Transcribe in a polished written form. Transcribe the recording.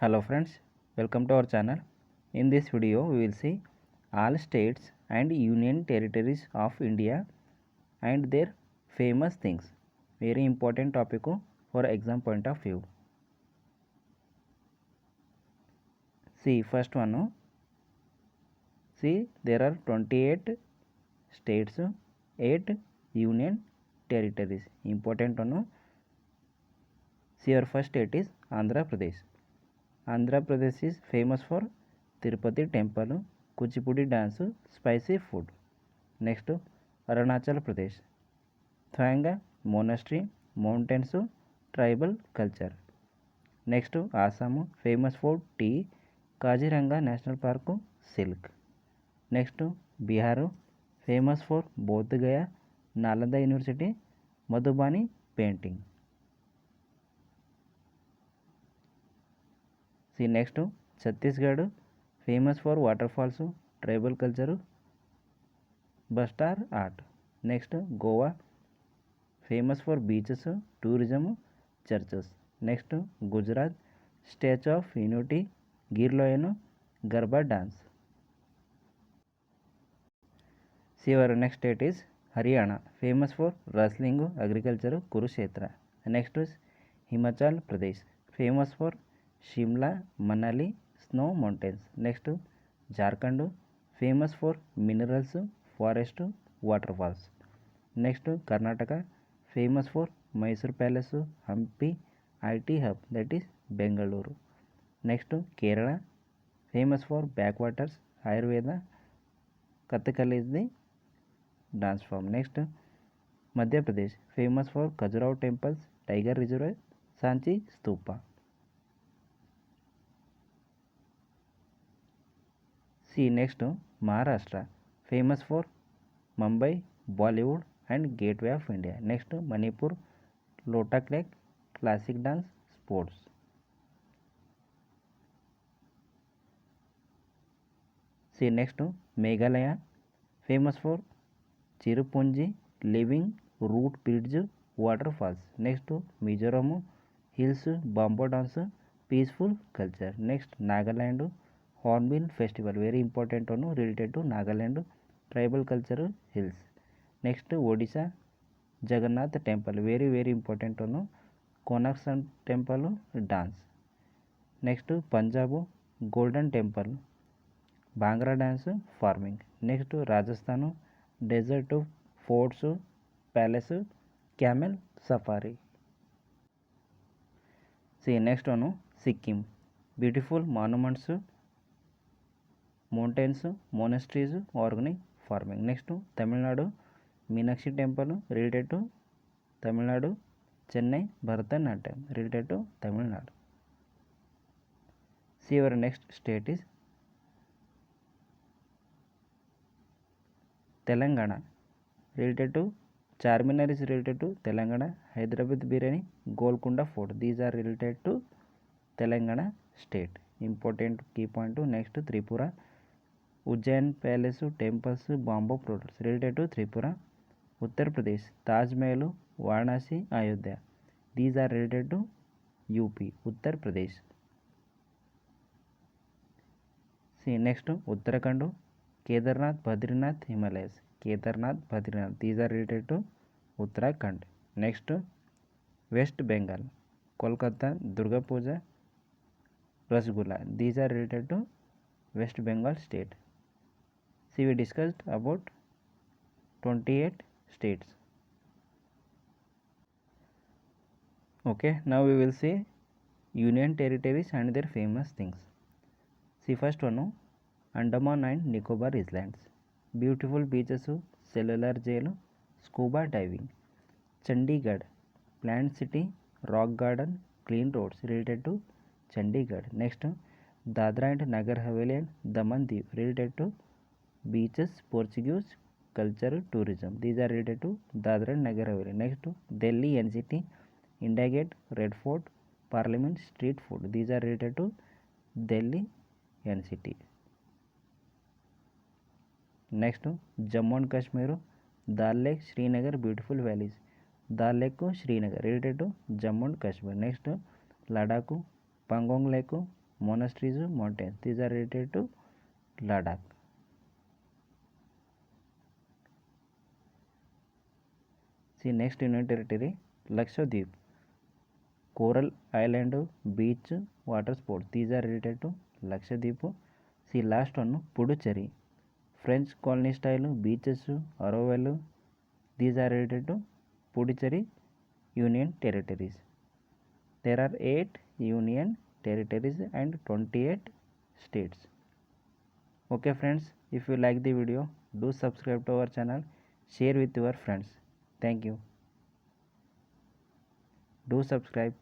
Hello friends, welcome to our channel. In this video we will see all states and union territories of India and their famous things. Very important topic for exam point of view. See first one. See there are 28 states, 8 union territories. Important one. See our first state is Andhra Pradesh. Andhra Pradesh is famous for Tirupati temple, Kuchipudi dance, spicy food. Next, Arunachal Pradesh. Thwanga monastery, mountains, tribal culture. Next, Assam, famous for tea, Kaziranga National Park, silk. Next, Bihar, famous for Bodh Gaya, Nalanda University, Madhubani painting. See next, Chhattisgarh, famous for waterfalls, tribal culture, Bastar art. Next, Goa, famous for beaches, tourism, churches. Next, Gujarat, Statue of Unity, Gir Lion, Garba dance. See our next state is Haryana, famous for wrestling, agriculture, Kurukshetra. Next is Himachal Pradesh, famous for Shimla, Manali, snow mountains. Next, Jharkhand, famous for minerals, forest, waterfalls. Next, Karnataka, famous for Mysore Palace, Hampi, IT hub, that is Bengaluru. Next, Kerala, famous for backwaters, Ayurveda, Kathakali is the dance form. Next, Madhya Pradesh, famous for Khajuraho temples, Tiger Reservoir, Sanchi Stupa. See next, Maharashtra, famous for Mumbai, Bollywood and Gateway of India. Next, Manipur, Lotak Lake, classic dance, sports. See next, Meghalaya, famous for Cherrapunji, living root bridge, waterfalls. Next, Mizoram, hills, bamboo dance, peaceful culture. Next, Nagaland, Hornbill festival, very important one related to Nagaland tribal culture, hills. Next, Odisha, Jagannath temple, very important one, Konark Sun temple, dance. Next, Punjab, Golden temple, Bhangra dance, farming. Next, Rajasthan, desert, forts, palace, camel safari. See next one, Sikkim, beautiful monuments, mountains, monasteries, organic farming. Next, Tamil Nadu, Meenakshi temple related to Tamil Nadu, Chennai Bharatanatyam related to Tamil Nadu. See our next state is Telangana, related to Charminar is related to Telangana, Hyderabad Biryani, Golconda Fort. These are related to Telangana state. Important key point to next, Tripura, Ujjain palace, temples, bamboo products related to Tripura. Uttar Pradesh, Taj Mahal, Varanasi, Ayodhya. These are related to UP, Uttar Pradesh. See next, Uttarakhand, Kedarnath, Badrinath, Himalayas. Kedarnath, Badrinath. These are related to Uttarakhand. Next, West Bengal, Kolkata, Durga Puja, Rasgulla. These are related to West Bengal state. See, we discussed about 28 states. Okay, now we will see union territories and their famous things. See first one, Andaman and Nicobar Islands. Beautiful beaches, cellular jail, scuba diving. Chandigarh, planned city, rock garden, clean roads related to Chandigarh. Next, Dadra and Nagar Haveli and Daman Diu related to beaches, Portuguese, culture, tourism. These are related to Dadra and Nagar Haveli. Next, Delhi NCT, India Gate, Red Fort, Parliament, street food. These are related to Delhi NCT. Next, Jammu and Kashmir, Dal Lake, Srinagar, beautiful valleys. Dal Lake, Srinagar, related to Jammu and Kashmir. Next, Ladakh, Pangong Lake, monasteries, mountains. These are related to Ladakh. See next Union Territory, Lakshadweep, coral island, beach, water sports. These are related to Lakshadweep. See last one, Puducherry, French colony style beaches, Aravalli. These are related to Puducherry Union Territories. There are 8 union territories and 28 states. Okay friends, if you like the video, do subscribe to our channel, share with your friends. Thank you. Do subscribe.